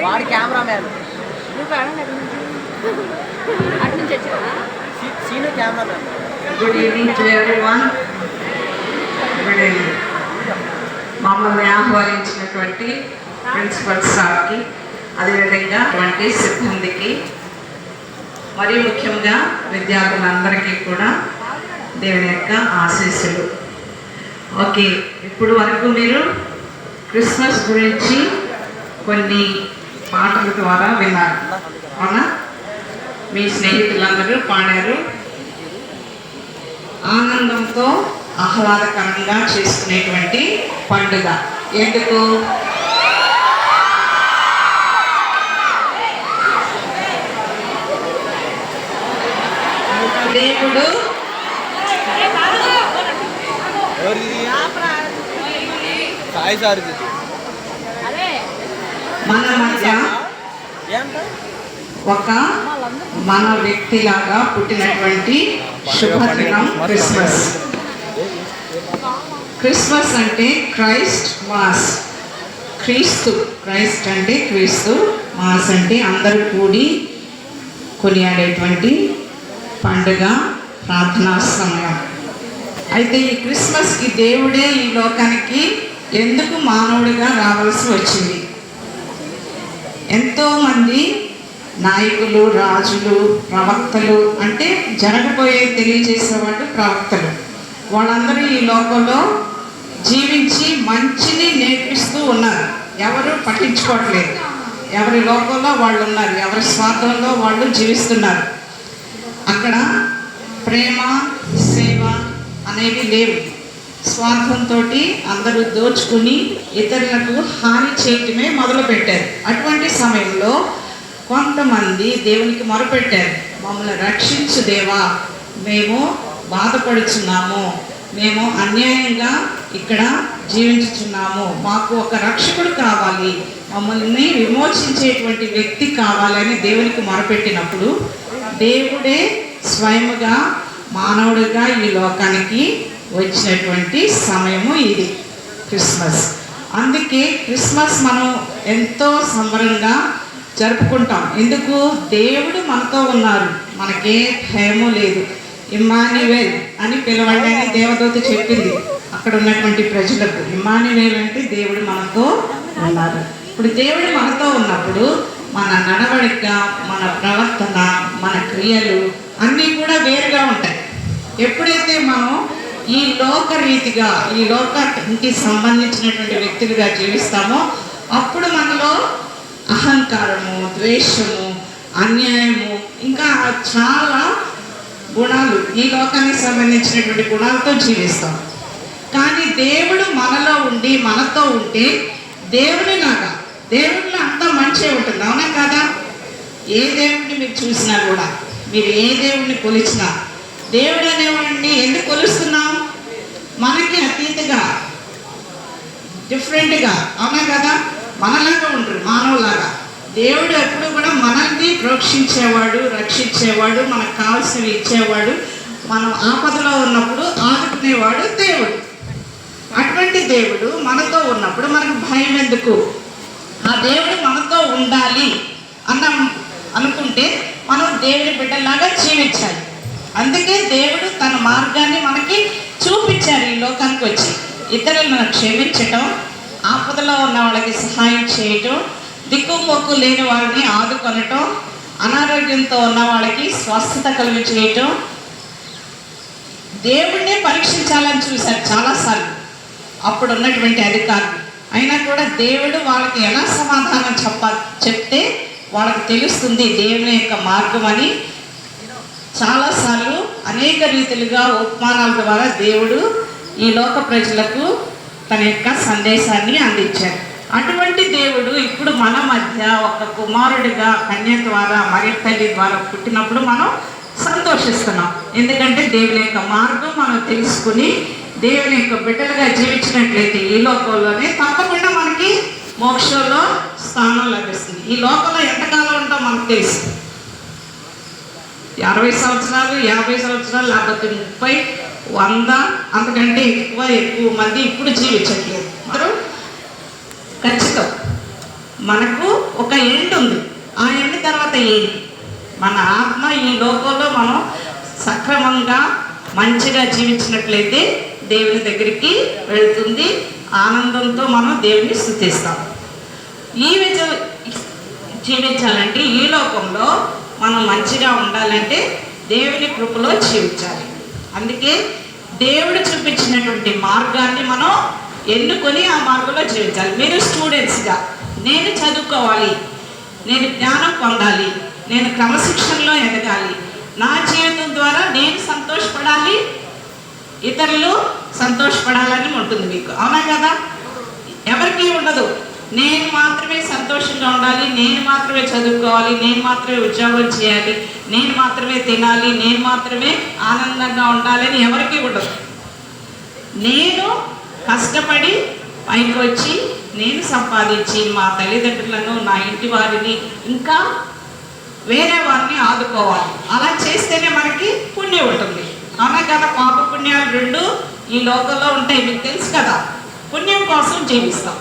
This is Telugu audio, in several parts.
వాడి cameraman Seenu cameraman. Good evening to everyone. Good evening. మమ్మల్ని ఆహ్వానించినటువంటి ప్రిన్సిపల్ సార్కి, అదేవిధంగా అటువంటి సిబ్బందికి, మరీ ముఖ్యంగా విద్యార్థులందరికీ కూడా దేవుని యొక్క ఆశీస్సులు. ఓకే, ఇప్పుడు వరకు మీరు క్రిస్మస్ గురించి కొన్ని పాటల ద్వారా విన్నారు, అవునా? మీ స్నేహితులందరూ పాడారు. ఆనందంతో ఆహ్లాదకరంగా చేసుకునేటువంటి పండుగ. ఎందుకు? దేవుడు మన మధ్య ఒక మన వ్యక్తిలాగా పుట్టినటువంటి శుభదినం క్రిస్మస్. క్రిస్మస్ అంటే క్రైస్ట్ మాస్, క్రీస్తు. క్రైస్ట్ అంటే క్రీస్తు, మాస్ అంటే అందరూ కూడి కొనియాడేటువంటి పండుగ, ప్రార్థనా సమయం. అయితే ఈ క్రిస్మస్కి దేవుడే ఈ లోకానికి ఎందుకు మానవుడిగా రావాల్సి వచ్చింది? ఎంతోమంది నాయకులు, రాజులు, ప్రవక్తలు, అంటే జరగబోయే తెలియజేసేవాళ్ళు ప్రవక్తలు, వాళ్ళందరూ ఈ లోకంలో జీవించి మంచిని నేర్పిస్తూ ఉన్నారు. ఎవరు పట్టించుకోవట్లేదు. ఎవరి లోకంలో వాళ్ళు ఉన్నారు, ఎవరి స్వార్థంలో వాళ్ళు జీవిస్తున్నారు. అక్కడ ప్రేమ, సేవ అనేవి లేవు. స్వార్థంతో అందరూ దోచుకుని ఇతరులకు హాని చేయటమే మొదలుపెట్టారు. అటువంటి సమయంలో కొంతమంది దేవునికి మొరపెట్టారు, మమ్మల్ని రక్షించు దేవా, మేము బాధపడుచున్నాము, మేము అన్యాయంగా ఇక్కడ జీవించుచున్నాము, మాకు ఒక రక్షకుడు కావాలి, మమ్మల్ని విమోచించేటువంటి వ్యక్తి కావాలని దేవునికి మొరపెట్టినప్పుడు దేవుడే స్వయముగా మానవుడిగా ఈ లోకానికి వచ్చినటువంటి సమయము ఇది క్రిస్మస్. అందుకే క్రిస్మస్ మనం ఎంతో సంబరంగా జరుపుకుంటాం. ఎందుకు? దేవుడు మనతో ఉన్నారు, మనకే భయము లేదు. ఇమ్మాన్యుయేల్ అని పిలవండి అని దేవదూత చెప్పింది అక్కడ ఉన్నటువంటి ప్రజలకు. ఇమ్మాన్యుయేల్ అంటే దేవుడు మనతో ఉన్నారు. ఇప్పుడు దేవుడు మనతో ఉన్నప్పుడు మన నడవడిక, మన ప్రవర్తన, మన క్రియలు అన్నీ కూడా వేరుగా ఉంటాయి. ఎప్పుడైతే మనం ఈ లోక రీతిగా, ఈ లోకానికి సంబంధించినటువంటి వ్యక్తులుగా జీవిస్తామో అప్పుడు మనలో అహంకారము, ద్వేషము, అన్యాయము, ఇంకా చాలా గుణాలు, ఈ లోకానికి సంబంధించినటువంటి గుణాలతో జీవిస్తాం. కానీ దేవుడు మనలో ఉండి మనతో ఉంటే దేవుడిలాగా, దేవుడిలో అంతా మంచిగా ఉంటుంది, అవునా కదా? ఏ దేవుడిని మీరు చూసినా కూడా, మీరు ఏ దేవుడిని కొలిచినా, దేవుడు అనేవాడిని ఎందుకు కొలుస్తున్నాం? మనకి అతీతగా, డిఫరెంట్గా, అవునా కదా? మనలాగా ఉంటారు, మానవులాగా. దేవుడు ఎప్పుడు కూడా మనల్ని ప్రోక్షించేవాడు, రక్షించేవాడు, మనకు కావాల్సినవి ఇచ్చేవాడు, మనం ఆపదలో ఉన్నప్పుడు ఆదుకునేవాడు దేవుడు. అటువంటి దేవుడు మనతో ఉన్నప్పుడు మనకు భయం ఎందుకు? ఆ దేవుడు మనతో ఉండాలి అనుకుంటే మనం దేవుని బిడ్డలాగా జీవించాలి. అందుకే దేవుడు తన మార్గాన్ని మనకి చూపించారు. ఈ లోకానికి వచ్చి ఇతరులను క్షమించటం, ఆపదలో ఉన్న వాళ్ళకి సహాయం చేయటం, దిక్కుమొక్కు లేని వాళ్ళని ఆదుకొనటం, అనారోగ్యంతో ఉన్న వాళ్ళకి స్వస్థత కలిగి చేయటం, దేవుడినే పరీక్షించాలని చూశారు చాలాసార్లు అప్పుడు ఉన్నటువంటి అధికారులు. అయినా కూడా దేవుడు వాళ్ళకి ఎలా సమాధానం చెప్తే వాళ్ళకి తెలుస్తుంది దేవుని యొక్క మార్గం అని. చాలాసార్లు అనేక రీతిలుగా ఉపమానాల ద్వారా దేవుడు ఈ లోక ప్రజలకు తన యొక్క సందేశాన్ని అందించారు. అటువంటి దేవుడు ఇప్పుడు మన మధ్య ఒక కుమారుడిగా కన్య ద్వారా, మరి తల్లి ద్వారా పుట్టినప్పుడు మనం సంతోషిస్తున్నాం. ఎందుకంటే దేవుని యొక్క మార్గం మనం తెలుసుకుని దేవుని యొక్క బిడ్డలుగా జీవించినట్లయితే ఈ లోకంలోనే తప్పకుండా మనకి మోక్షంలో స్థానం లభిస్తుంది. ఈ లోకంలో ఎంతకాలం ఉంటాం మనకు తెలుసు. 60 సంవత్సరాలు, 50 సంవత్సరాలు, లేకపోతే 30, 100, అంతకంటే ఎక్కువ మంది ఇప్పుడు జీవించట్లేదు. అందరూ ఖచ్చితం. మనకు ఒక ఎండ్ ఉంది. ఆ ఎండ్ తర్వాత ఏంటి? మన ఆత్మ ఈ లోకంలో మనం సక్రమంగా మంచిగా జీవించినట్లయితే దేవుని దగ్గరికి వెళ్తుంది. ఆనందంతో మనం దేవుని స్తుతిస్తాం. ఈ జీవించాలంటే, ఈ లోకంలో మనం మంచిగా ఉండాలంటే దేవుని కృపలో జీవించాలి. అందుకే దేవుడు చూపించినటువంటి మార్గాన్ని మనం ఎన్నుకొని ఆ మార్గంలో జీవించాలి. మీరు స్టూడెంట్స్గా నేను చదువుకోవాలి, నేను జ్ఞానం పొందాలి, నేను క్రమశిక్షణలో ఎదగాలి, నా జీవితం ద్వారా నేను సంతోషపడాలి, ఇతరులు సంతోషపడాలని ఉంటుంది మీకు. అవునా కదా? ఎవరికి ఉండదు నేను మాత్రమే సంతోషంగా ఉండాలి, నేను మాత్రమే చదువుకోవాలి, నేను మాత్రమే ఉద్యోగం చేయాలి, నేను మాత్రమే తినాలి, నేను మాత్రమే ఆనందంగా ఉండాలని ఎవరికి ఉండదు. నేను కష్టపడి పైకి వచ్చి నేను సంపాదించి మా తల్లిదండ్రులను, నా ఇంటి వారిని, ఇంకా వేరే వారిని ఆదుకోవాలి. అలా చేస్తేనే మనకి పుణ్యం ఉంటుంది. అవునా కదా? పాప పుణ్యాలు రెండు ఈ లోకంలో ఉంటాయి, మీకు తెలుసు కదా. పుణ్యం కోసం జీవిస్తాం.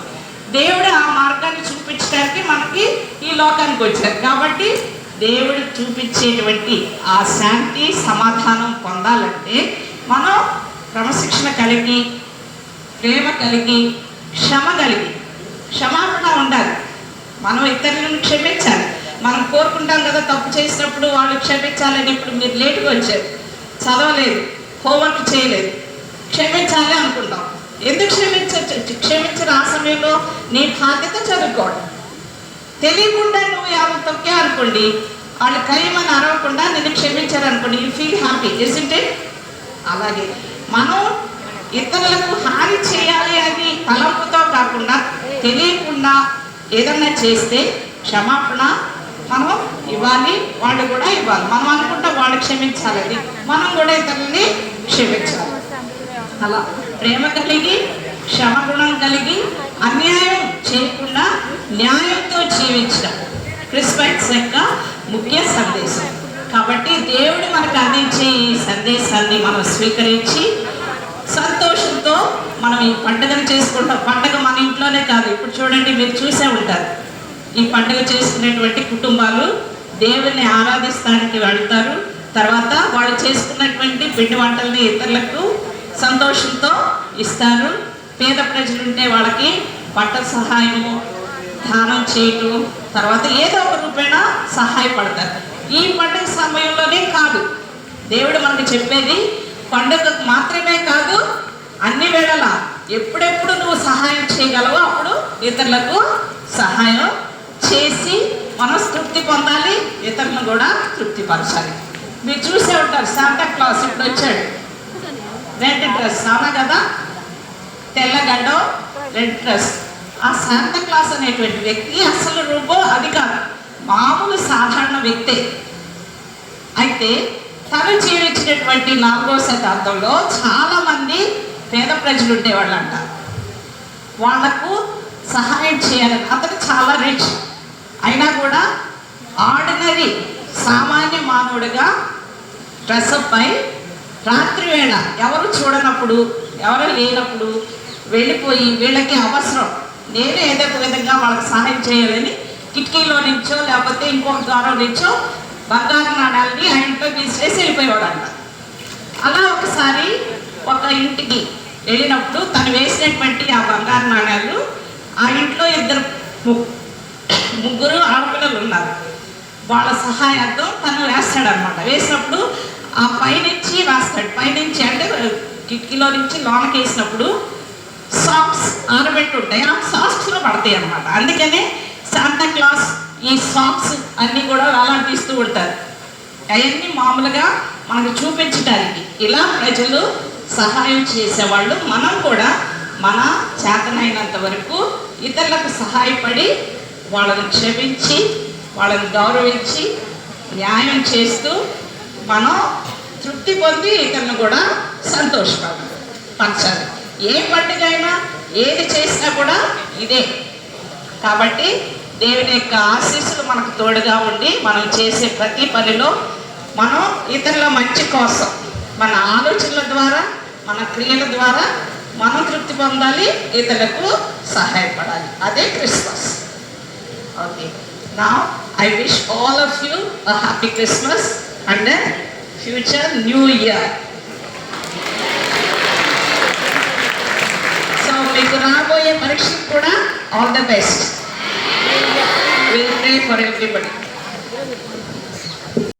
దేవుడు ఆ మార్గాన్ని చూపించడానికి మనకి ఈ లోకానికి వచ్చారు. కాబట్టి దేవుడు చూపించేటువంటి ఆ శాంతి సమాధానం పొందాలంటే మనం క్రమశిక్షణ కలిగి, ప్రేమ కలిగి, క్షమ కలిగి, క్షమాపణ ఉండాలి. మనం ఇతరులను క్షమించాలి. మనం కోరుకుంటాం కదా, తప్పు చేసినప్పుడు వాళ్ళు క్షమించాలని. ఇప్పుడు మీరు లేటుగా వచ్చారు, చదవలేదు, హోంవర్క్ చేయలేదు, క్షమించాలి అనుకుంటాం. ఎందుకు క్షమించరు? ఆ సమయంలో నీ బాధ్యత చదువుకోవడం. తెలియకుండా నువ్వు ఎవరు తొక్కే అనుకోండి, వాళ్ళు కయ్యమని అరవకుండా నిన్ను క్షమించారు అనుకోండి, you feel happy, isn't it? అలాగే మనం ఇతరులకు హాని చేయాలి అని తలంపుతో కాకుండా తెలియకుండా ఏదన్నా చేస్తే క్షమాపణ మనం ఇవ్వాలి, వాళ్ళు కూడా ఇవ్వాలి. మనం అనుకుంటాం వాళ్ళు క్షమించాలని, మనం కూడా ఇతరులని క్షమించాలి. అలా ప్రేమ కలిగి, క్షమగుణం కలిగి, అన్యాయం చేయకుండా న్యాయంతో జీవించడం క్రిస్మస్ యొక్క ముఖ్య సందేశం. కాబట్టి దేవుడు మనకు అందించే ఈ సందేశాన్ని మనం స్వీకరించి సంతోషంతో మనం ఈ పండుగను చేసుకుంటాం. పండుగ మన ఇంట్లోనే కాదు. ఇప్పుడు చూడండి, మీరు చూసే ఉంటారు, ఈ పండుగ చేసుకునేటువంటి కుటుంబాలు దేవుని ఆరాధిస్తానికి వెళ్తారు. తర్వాత వాళ్ళు చేసుకున్నటువంటి పిండి వంటల్ని ఇతరులకు సంతోషంతో ఇస్తారు. పేద ప్రజలుంటే వాళ్ళకి బట్టల సహాయము, దానం చేయటం, తర్వాత ఏదో ఒక రూపేణ సహాయపడతారు. ఈ పండుగ సమయంలోనే కాదు దేవుడు మనకు చెప్పేది, పండుగకు మాత్రమే కాదు, అన్ని వేళలా ఎప్పుడెప్పుడు నువ్వు సహాయం చేయగలవో అప్పుడు ఇతరులకు సహాయం చేసి మనం తృప్తి పొందాలి, ఇతరులను కూడా తృప్తిపరచాలి. మీరు చూసే ఉంటారు, శాంటా క్లాస్ ఇప్పుడు వచ్చాడు, రెడ్ డ్రెస్, అవునా కదా? తెల్లగడ్డ, రెడ్ డ్రెస్. ఆ శాంటా క్లాస్ అనేటువంటి వ్యక్తి అసలు రూపం అది కాదు, మామూలు సాధారణ వ్యక్తే. అయితే తను జీవించినటువంటి 4వ శతాబ్దంలో చాలామంది పేద ప్రజలు ఉండేవాళ్ళు అంట. వాళ్లకు సహాయం చేయాలని, అతను చాలా రిచ్ అయినా కూడా ఆర్డినరీ సామాన్య మానవుడిగా డ్రెస్అప్ అయి రాత్రి వేళ ఎవరు చూడనప్పుడు, ఎవరు లేనప్పుడు వెళ్ళిపోయి వీళ్ళకి అవసరం, నేను ఏదో ఒక విధంగా వాళ్ళకి సహాయం చేయాలని కిటికీలో నుంచో లేకపోతే ఇంకొక ద్వారం నుంచో బంగారు నాణాలని ఆ ఇంట్లో తీసేసి వెళ్ళిపోయేవాడంట. అలా ఒకసారి ఒక ఇంటికి వెళ్ళినప్పుడు తను వేసినటువంటి ఆ బంగారు నాణాలు, ఆ ఇంట్లో ముగ్గురు ఆడపిల్లలు ఉన్నారు, వాళ్ళ సహాయార్థం తను వేస్తాడనమాట. వేసినప్పుడు ఆ పైనుంచి వేస్తాడు, పైనుంచి అంటే కిటికీలో నుంచి లోనకి వేసినప్పుడు సాక్స్ ఆరబెట్టి ఉంటాయి, ఆ సాక్స్లో పడతాయి అన్నమాట. అందుకనే శాంటా క్లాస్ ఈ సాక్స్ అన్నీ కూడా వేలాడదీస్తూ ఉంటారు. అవన్నీ మామూలుగా మనకు చూపించడానికి. ఇలా ప్రజలు సహాయం చేసేవాళ్ళు. మనం కూడా మన చేతనైనంత వరకు ఇతరులకు సహాయపడి వాళ్ళని క్షమించి వాళ్ళని గౌరవించి న్యాయం చేస్తూ మనం తృప్తి పొంది ఇతరులను కూడా సంతోషపరచాలి. ఏ పండుగ అయినా ఏది చేసినా కూడా ఇదే. కాబట్టి దేవుని యొక్క ఆశీస్సులు మనకు తోడుగా ఉండి మనం చేసే ప్రతి పనిలో మనం ఇతరుల మంచి కోసం మన ఆలోచనల ద్వారా, మన క్రియల ద్వారా మనం తృప్తి పొందాలి, ఇతరులకు సహాయపడాలి. అదే Christmas. Okay. Now I wish all of you a happy Christmas and a future new year. So మీకు రాబోయే పరీక్షకు కూడా all the best. We'll pray for everybody.